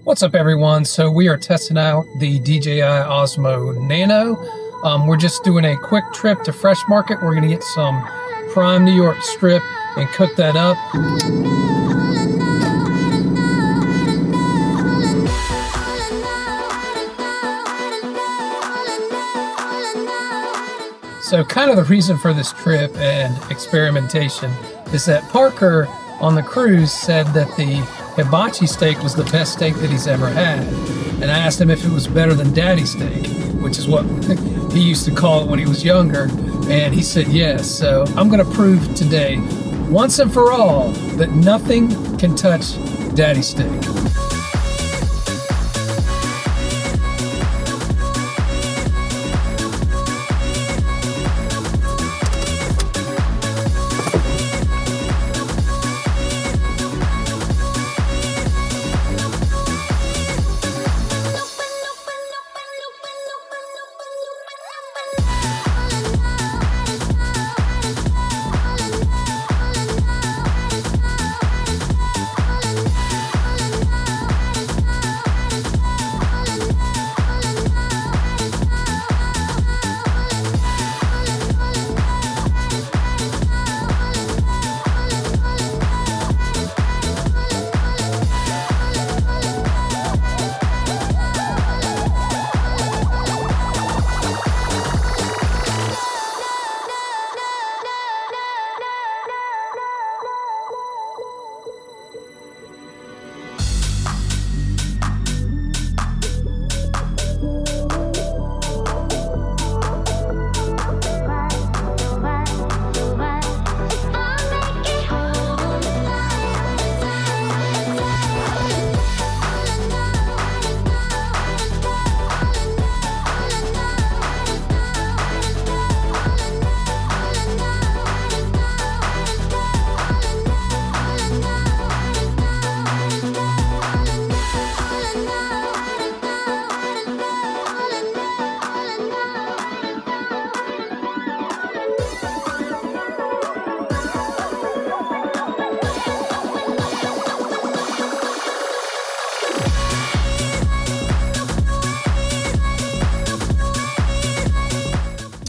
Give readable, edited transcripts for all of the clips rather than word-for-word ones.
What's up, everyone? So we are testing out the DJI Osmo Nano. We're just doing a quick trip to Fresh Market. We're gonna get some prime New York strip and cook that up. So kind of the reason for this trip and experimentation is that Parker on the cruise said that the hibachi steak was the best steak that he's ever had. And I asked him if it was better than daddy steak, which is what he used to call it when he was younger. And he said yes. So I'm gonna prove today, once and for all, that nothing can touch daddy steak.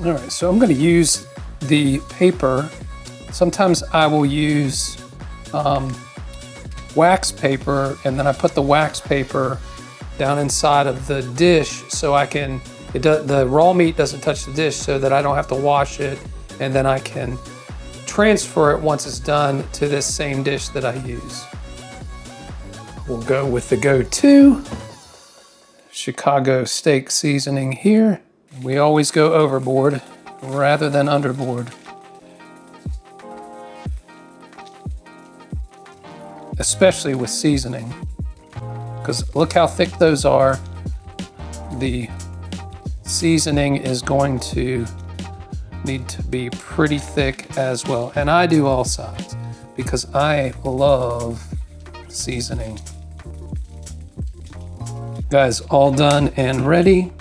All right, so I'm going to use the paper. Sometimes I will use wax paper, and then I put the wax paper down inside of the dish so the raw meat doesn't touch the dish, so that I don't have to wash it, and then I can transfer it once it's done to this same dish that I use. We'll go with the go-to Chicago steak seasoning here. We always go overboard rather than underboard. Especially with seasoning, because look how thick those are. The seasoning is going to need to be pretty thick as well. And I do all sides because I love seasoning. Guys, all done and ready.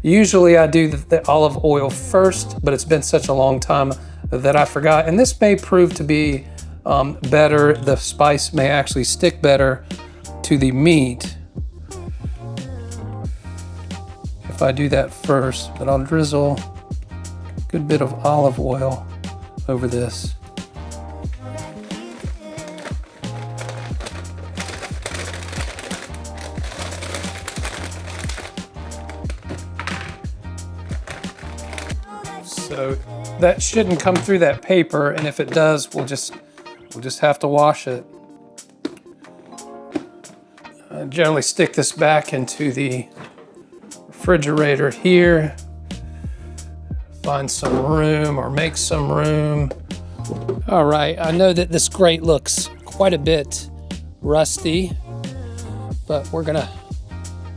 Usually I do the olive oil first, but it's been such a long time that I forgot. And this may prove to be better. The spice may actually stick better to the meat if I do that first, but I'll drizzle a good bit of olive oil over this. So that shouldn't come through that paper, and if it does, we'll just have to wash it. I generally stick this back into the refrigerator here. Find some room or make some room. All right, I know that this grate looks quite a bit rusty, but we're gonna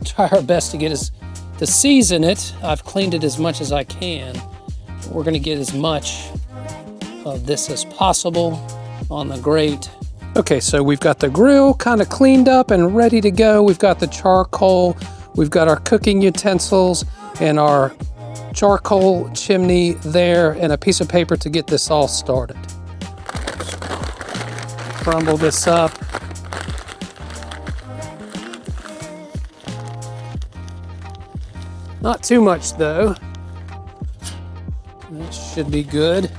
try our best to season it. I've cleaned it as much as I can. We're gonna get as much of this as possible on the grate. Okay, so we've got the grill kind of cleaned up and ready to go. We've got the charcoal, we've got our cooking utensils and our charcoal chimney there, and a piece of paper to get this all started. Crumble this up. Not too much though. That should be good.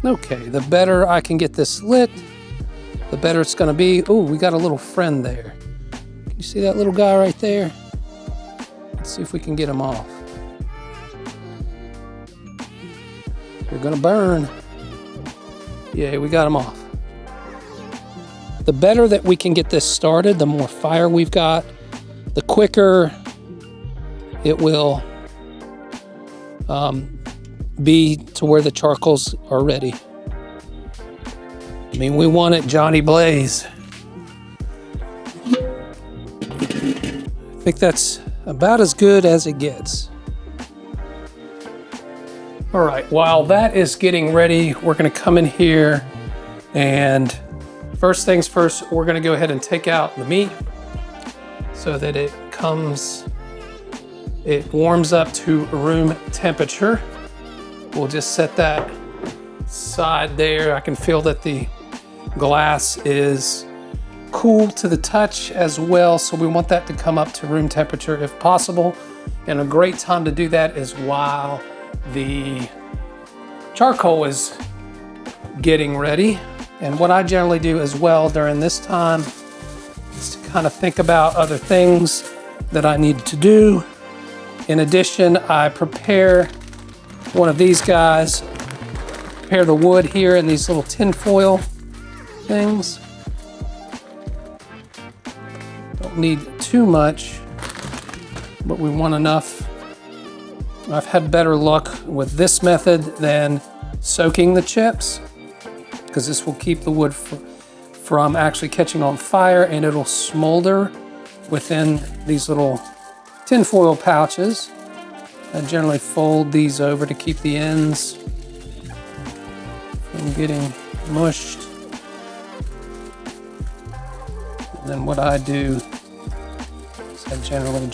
Okay, the better I can get this lit, the better it's gonna be. Oh, we got a little friend there. Can you see that little guy right there? Let's see if we can get him off. You're gonna burn. Yeah, we got him off. The better that we can get this started, the more fire we've got, the quicker it will be to where the charcoals are ready. I mean, we want it Johnny Blaze. I think that's about as good as it gets. All right, while that is getting ready, we're gonna come in here and first things first, we're gonna go ahead and take out the meat so that it warms up to room temperature. We'll just set that side there. I can feel that the glass is cool to the touch as well, so we want that to come up to room temperature if possible. And a great time to do that is while the charcoal is getting ready. And what I generally do as well during this time is to kind of think about other things that I need to do. In addition, I prepare one of these guys, prepare the wood here in these little tin foil things. Don't need too much, but we want enough. I've had better luck with this method than soaking the chips, because this will keep the wood from actually catching on fire, and it'll smolder within these little tin foil pouches. I generally fold these over to keep the ends from getting mushed. And then what I do is I generally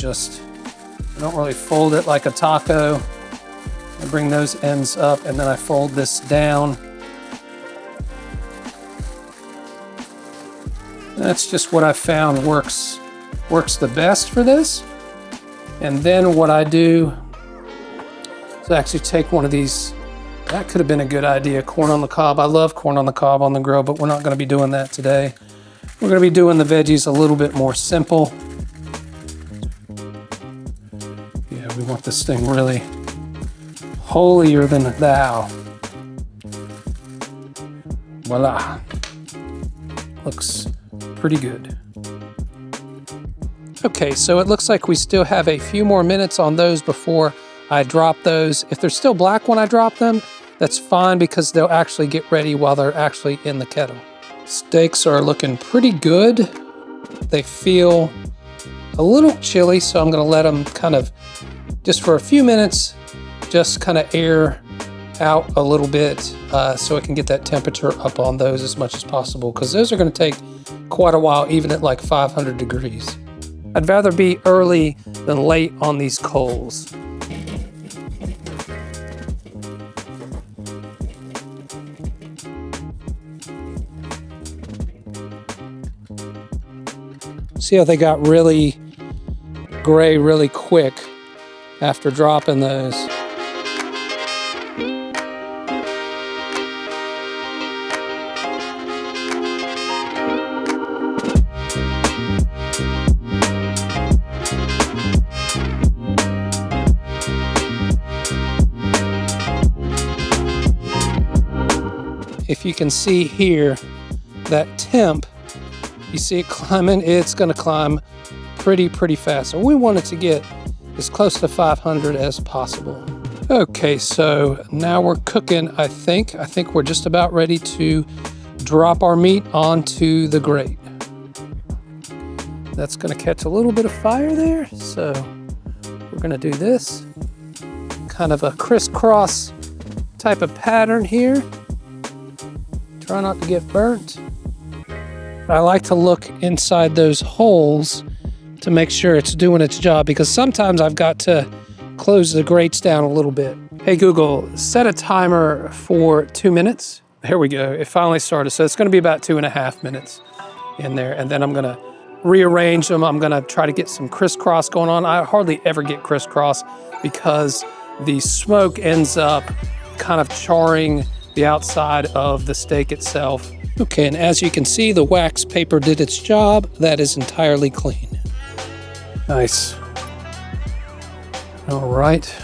I don't really fold it like a taco. I bring those ends up and then I fold this down. That's just what I found works the best for this. And then what I do is I actually take one of these. That could have been a good idea, corn on the cob. I love corn on the cob on the grill, but we're not going to be doing that today. We're going to be doing the veggies a little bit more simple. Yeah, we want this thing really holier than thou. Voila. Looks pretty good. Okay, so it looks like we still have a few more minutes on those before I drop those. If they're still black when I drop them, that's fine because they'll actually get ready while they're actually in the kettle. Steaks are looking pretty good. They feel a little chilly, so I'm gonna let them kind of, just for a few minutes, just kind of air out a little bit so I can get that temperature up on those as much as possible, because those are gonna take quite a while, even at like 500 degrees. I'd rather be early than late on these coals. See how they got really gray really quick after dropping those. If you can see here, that temp, you see it climbing, it's gonna climb pretty fast. So we want it to get as close to 500 as possible. Okay, so now we're cooking, I think. I think we're just about ready to drop our meat onto the grate. That's gonna catch a little bit of fire there. So we're gonna do this. Kind of a crisscross type of pattern here. Try not to get burnt. I like to look inside those holes to make sure it's doing its job, because sometimes I've got to close the grates down a little bit. Hey Google, set a timer for 2 minutes. There we go. It finally started. So it's going to be about 2.5 minutes in there. And then I'm going to rearrange them. I'm going to try to get some crisscross going on. I hardly ever get crisscross because the smoke ends up kind of charring the outside of the steak itself. Okay, and as you can see, the wax paper did its job. That is entirely clean. Nice. All right.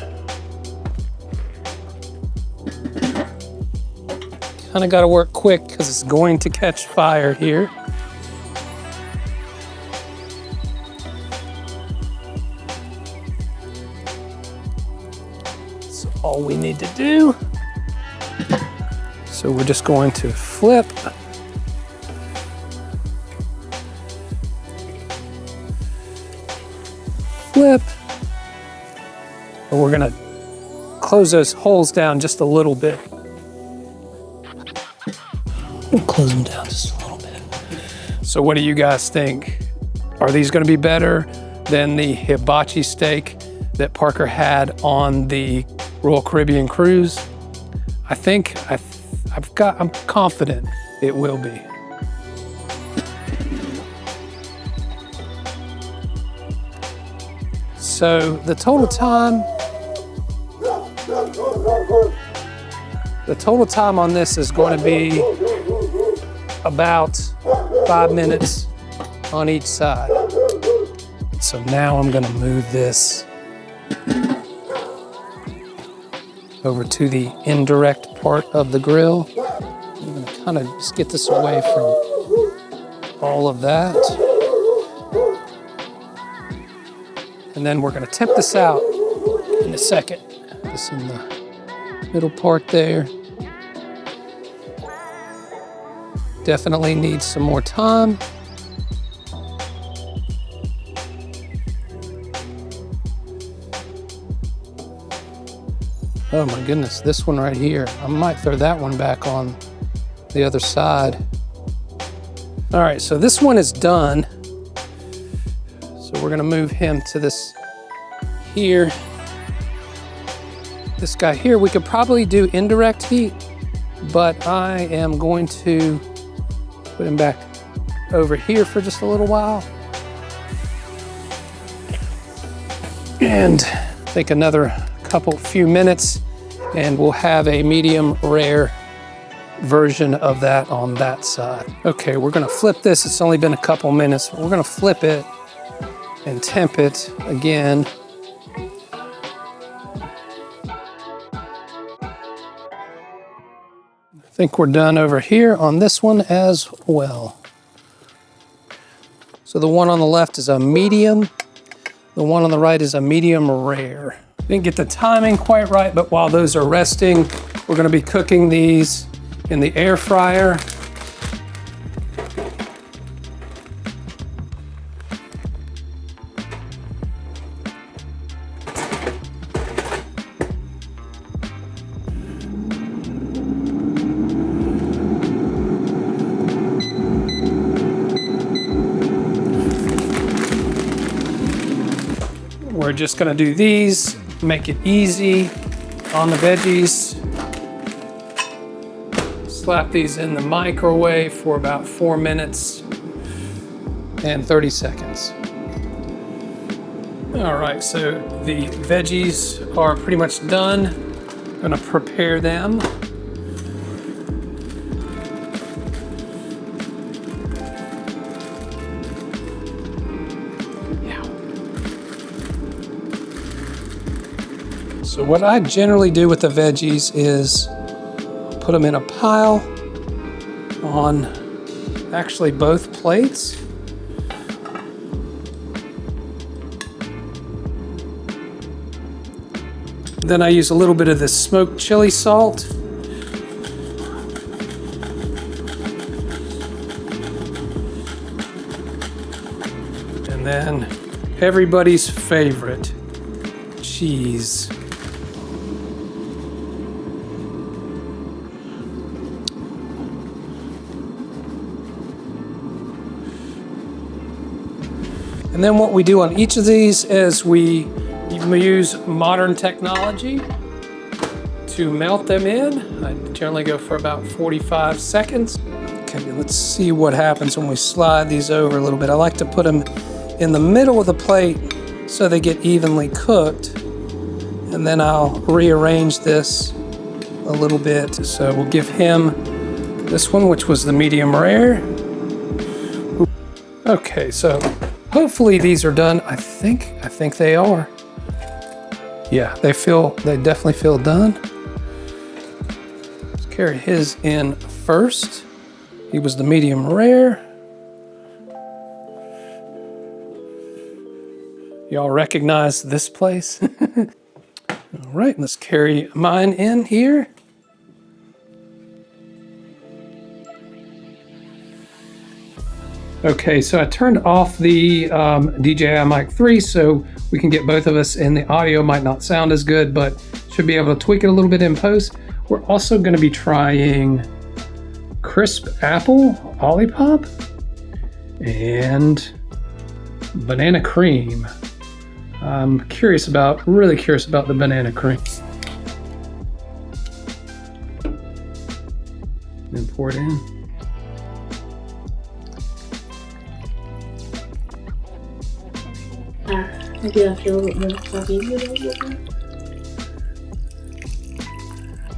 Kind of got to work quick because it's going to catch fire here. That's all we need to do. So we're just going to flip. Flip. And we're going to close those holes down just a little bit. We'll close them down just a little bit. So what do you guys think? Are these going to be better than the hibachi steak that Parker had on the Royal Caribbean cruise? I think I'm confident it will be. So the total time on this is going to be about 5 minutes on each side. So now I'm going to move this over to the indirect part of the grill. I'm going to kind of just get this away from all of that. And then we're going to temp this out in a second. This in the middle part there. Definitely needs some more time. Oh my goodness, this one right here. I might throw that one back on the other side. All right, so this one is done. So we're gonna move him to this here. This guy here, we could probably do indirect heat, but I am going to put him back over here for just a little while. And I think another few minutes, and we'll have a medium rare version of that on that side. Okay, we're gonna flip this. It's only been a couple minutes, but we're gonna flip it and temp it again. I think we're done over here on this one as well. So the one on the left is a medium. The one on the right is a medium rare. Didn't get the timing quite right, but while those are resting, we're gonna be cooking these in the air fryer. We're just gonna do these, make it easy on the veggies. Slap these in the microwave for about 4 minutes and 30 seconds. All right, so the veggies are pretty much done. I'm gonna prepare them. So what I generally do with the veggies is put them in a pile on actually both plates. Then I use a little bit of this smoked chili salt. And then everybody's favorite, cheese. And then what we do on each of these is we use modern technology to melt them in. I generally go for about 45 seconds. Okay, let's see what happens when we slide these over a little bit. I like to put them in the middle of the plate so they get evenly cooked. And then I'll rearrange this a little bit. So we'll give him this one, which was the medium rare. Okay, so hopefully these are done. I think they are. Yeah, they definitely feel done. Let's carry his in first. He was the medium rare. Y'all recognize this place? All right, let's carry mine in here. Okay, so I turned off the DJI Mic 3 so we can get both of us in. The audio might not sound as good, but should be able to tweak it a little bit in post. We're also going to be trying crisp apple Olipop and banana cream. I'm really curious about the banana cream. Then pour it in. Maybe I feel a little more soggy.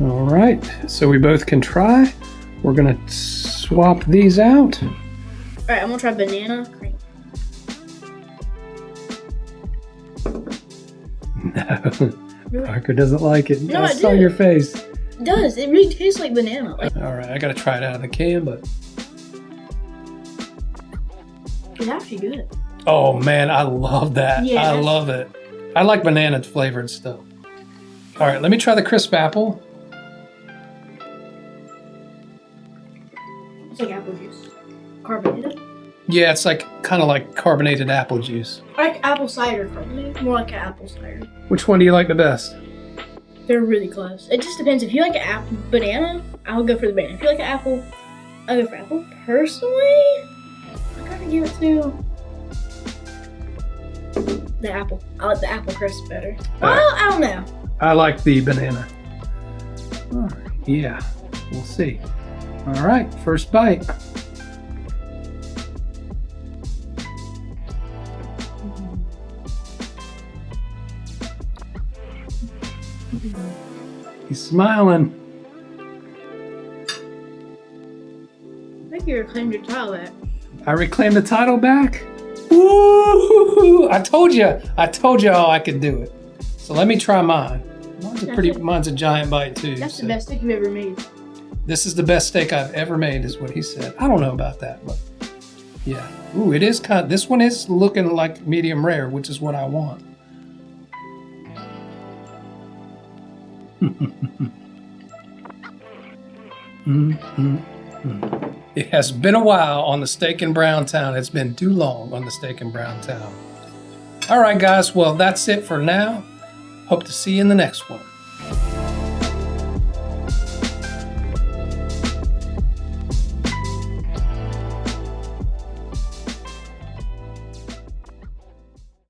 All right, so we both can try. We're gonna swap these out. All right, I'm gonna try banana cream. No, really? Parker doesn't like it. No, I saw your face. It does. It really tastes like banana. All right, I gotta try it out of the can, but it's actually good. Oh man, I love that. Yeah. I love it. I like banana flavored stuff. All right, let me try the crisp apple. It's like apple juice. Carbonated? Yeah, it's like kind of like carbonated apple juice. I like apple cider carbonated. More like an apple cider. Which one do you like the best? They're really close. It just depends. If you like an apple banana, I'll go for the banana. If you like an apple, I'll go for apple. Personally, I gotta give it to the apple. I like the apple crisp better. Well, I don't know. I like the banana. All right, yeah, we'll see. All right, first bite. He's smiling. I think you reclaimed your title back. I reclaimed the title back. Woo! I told y'all I could do it. So let me try mine. Mine's a giant bite too. That's the best steak you've ever made. This is the best steak I've ever made, is what he said. I don't know about that, but yeah. Ooh, it is this one is looking like medium rare, which is what I want. It has been a while on the Steak in Browntown. It's been too long on the Steak in Browntown. All right, guys. Well, that's it for now. Hope to see you in the next one.